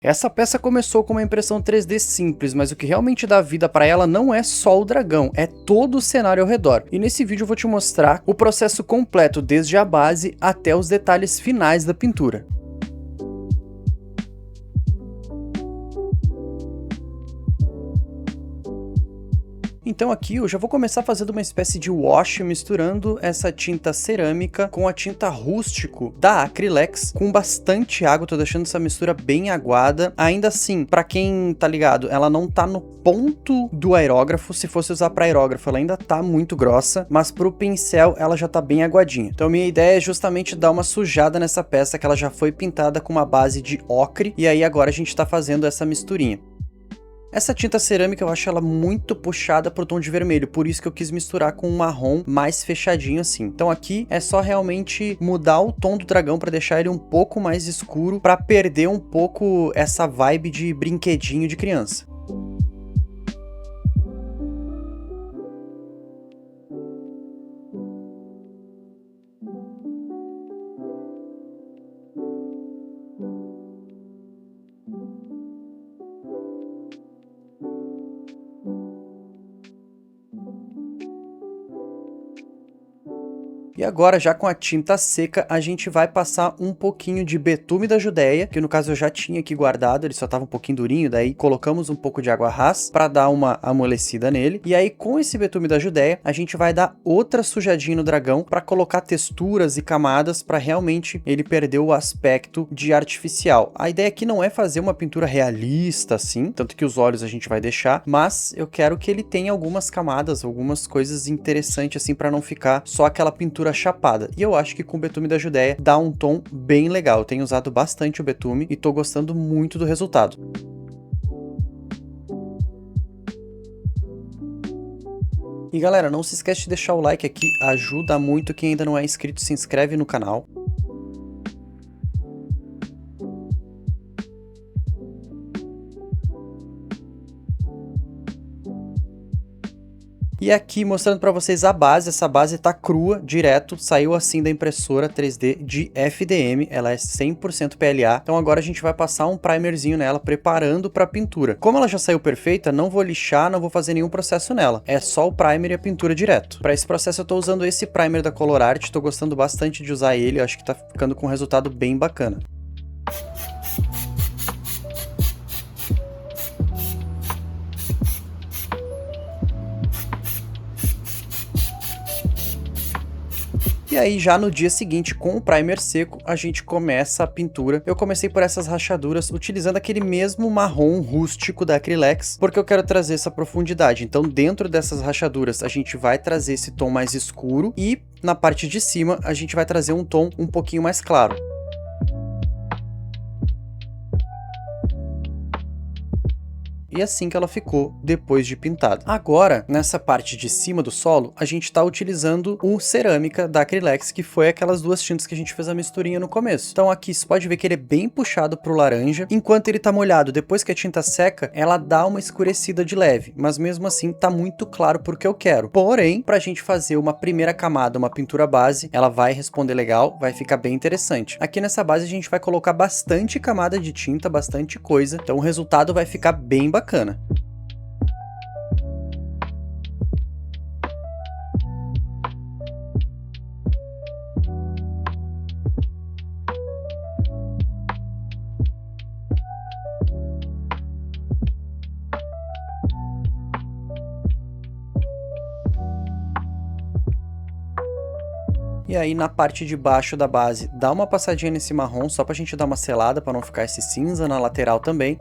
Essa peça começou com uma impressão 3D simples, mas o que realmente dá vida para ela não é só o dragão, é todo o cenário ao redor. E nesse vídeo eu vou te mostrar o processo completo, desde a base até os detalhes finais da pintura. Então aqui eu já vou começar fazendo uma espécie de wash, misturando essa tinta cerâmica com a tinta rústico da Acrylex, com bastante água. Tô deixando essa mistura bem aguada. Ainda assim, pra quem tá ligado, ela não tá no ponto do aerógrafo. Se fosse usar pra aerógrafo, ela ainda tá muito grossa, mas pro pincel ela já tá bem aguadinha. Então minha ideia é justamente dar uma sujada nessa peça, que ela já foi pintada com uma base de ocre, e aí agora a gente tá fazendo essa misturinha. Essa tinta cerâmica eu acho ela muito puxada pro tom de vermelho, por isso que eu quis misturar com um marrom mais fechadinho assim. Então aqui é só realmente mudar o tom do dragão para deixar ele um pouco mais escuro, para perder um pouco essa vibe de brinquedinho de criança. E agora, já com a tinta seca, a gente vai passar um pouquinho de betume da Judéia, que no caso eu já tinha aqui guardado, ele só tava um pouquinho durinho, daí colocamos um pouco de água ras para dar uma amolecida nele. E aí, com esse betume da Judéia, a gente vai dar outra sujadinha no dragão para colocar texturas e camadas para realmente ele perder o aspecto de artificial. A ideia aqui não é fazer uma pintura realista assim, tanto que os olhos a gente vai deixar, mas eu quero que ele tenha algumas camadas, algumas coisas interessantes assim, para não ficar só aquela pintura chapada. E eu acho que com o betume da Judéia dá um tom bem legal. Eu tenho usado bastante o betume e tô gostando muito do resultado. E galera, não se esquece de deixar o like aqui, ajuda muito. Quem ainda não é inscrito, se inscreve no canal. E aqui mostrando para vocês a base, essa base tá crua, direto, saiu assim da impressora 3D de FDM, ela é 100% PLA, então agora a gente vai passar um primerzinho nela, preparando para pintura. Como ela já saiu perfeita, não vou lixar, não vou fazer nenhum processo nela, é só o primer e a pintura direto. Para esse processo eu tô usando esse primer da Colorart, tô gostando bastante de usar ele, eu acho que tá ficando com um resultado bem bacana. E aí já no dia seguinte, com o primer seco, a gente começa a pintura. Eu comecei por essas rachaduras, utilizando aquele mesmo marrom rústico da Acrylex, porque eu quero trazer essa profundidade. Então dentro dessas rachaduras a gente vai trazer esse tom mais escuro e na parte de cima a gente vai trazer um tom um pouquinho mais claro. E assim que ela ficou depois de pintada. Agora, nessa parte de cima do solo, a gente está utilizando o cerâmica da Acrylex, que foi aquelas duas tintas que a gente fez a misturinha no começo. Então aqui você pode ver que ele é bem puxado pro laranja, enquanto ele tá molhado. Depois que a tinta seca, ela dá uma escurecida de leve, mas mesmo assim tá muito claro porque eu quero. Porém, pra gente fazer uma primeira camada, uma pintura base, ela vai responder legal, vai ficar bem interessante. Aqui nessa base a gente vai colocar bastante camada de tinta, bastante coisa, então o resultado vai ficar bem bacana. E aí na parte de baixo da base, dá uma passadinha nesse marrom, só pra gente dar uma selada, pra não ficar esse cinza, na lateral também.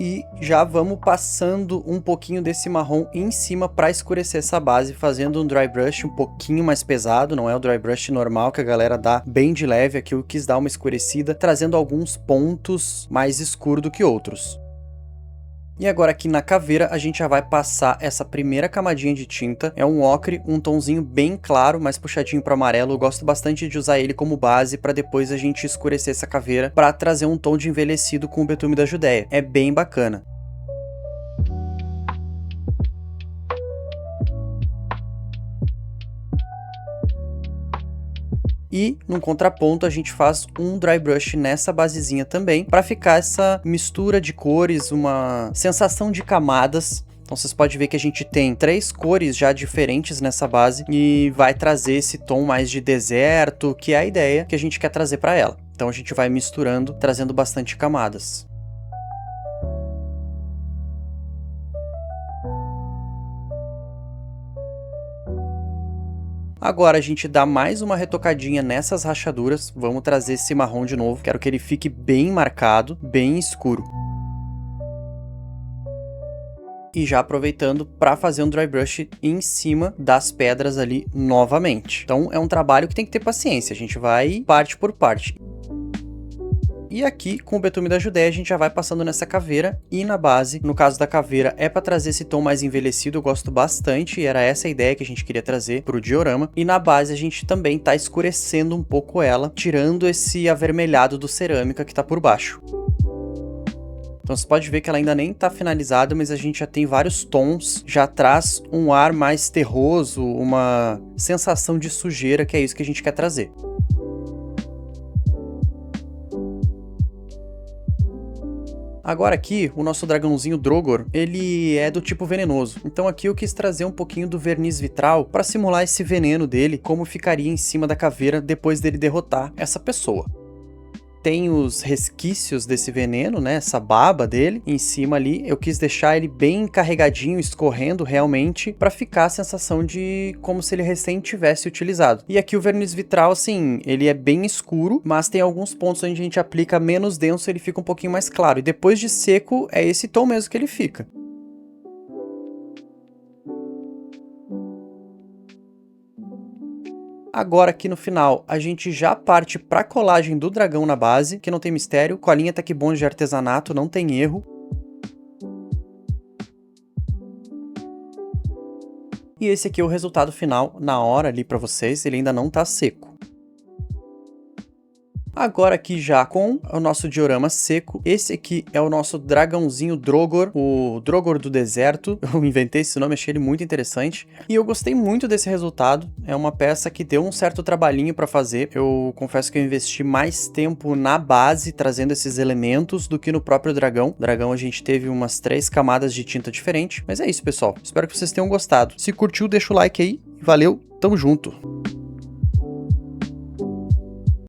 E já vamos passando um pouquinho desse marrom em cima para escurecer essa base, fazendo um dry brush um pouquinho mais pesado, não é o dry brush normal que a galera dá bem de leve, aqui eu quis dar uma escurecida, trazendo alguns pontos mais escuros do que outros. E agora aqui na caveira a gente já vai passar essa primeira camadinha de tinta, é um ocre, um tonzinho bem claro, mais puxadinho para amarelo, eu gosto bastante de usar ele como base para depois a gente escurecer essa caveira para trazer um tom de envelhecido com o betume da Judéia, é bem bacana. E, num contraponto, a gente faz um dry brush nessa basezinha também, para ficar essa mistura de cores, uma sensação de camadas. Então vocês podem ver que a gente tem 3 cores já diferentes nessa base e vai trazer esse tom mais de deserto, que é a ideia que a gente quer trazer para ela. Então a gente vai misturando, trazendo bastante camadas. Agora a gente dá mais uma retocadinha nessas rachaduras, vamos trazer esse marrom de novo, quero que ele fique bem marcado, bem escuro. E já aproveitando para fazer um dry brush em cima das pedras ali novamente. Então é um trabalho que tem que ter paciência, a gente vai parte por parte. E aqui, com o betume da Judéia, a gente já vai passando nessa caveira e na base. No caso da caveira, é para trazer esse tom mais envelhecido, eu gosto bastante, e era essa a ideia que a gente queria trazer para o diorama. E na base a gente também tá escurecendo um pouco ela, tirando esse avermelhado do cerâmica que tá por baixo. Então você pode ver que ela ainda nem tá finalizada, mas a gente já tem vários tons, já traz um ar mais terroso, uma sensação de sujeira, que é isso que a gente quer trazer. Agora aqui, o nosso dragãozinho Drogor, ele é do tipo venenoso. Então aqui eu quis trazer um pouquinho do verniz vitral para simular esse veneno dele, como ficaria em cima da caveira depois dele derrotar essa pessoa. Tem os resquícios desse veneno, né, essa baba dele em cima ali, eu quis deixar ele bem carregadinho, escorrendo realmente, para ficar a sensação de como se ele recém tivesse utilizado. E aqui o verniz vitral, assim, ele é bem escuro, mas tem alguns pontos onde a gente aplica menos denso, ele fica um pouquinho mais claro, e depois de seco, é esse tom mesmo que ele fica. Agora aqui no final, a gente já parte para a colagem do dragão na base, que não tem mistério, colinha Tech Bond de artesanato, não tem erro. E esse aqui é o resultado final na hora ali para vocês, ele ainda não tá seco. Agora aqui já com o nosso diorama seco, esse aqui é o nosso dragãozinho Drogor, o Drogor do deserto. Eu inventei esse nome, achei ele muito interessante. E eu gostei muito desse resultado, é uma peça que deu um certo trabalhinho para fazer. Eu confesso que eu investi mais tempo na base, trazendo esses elementos, do que no próprio dragão. O dragão a gente teve umas 3 camadas de tinta diferente. Mas é isso, pessoal. Espero que vocês tenham gostado. Se curtiu, deixa o like aí. Valeu, tamo junto!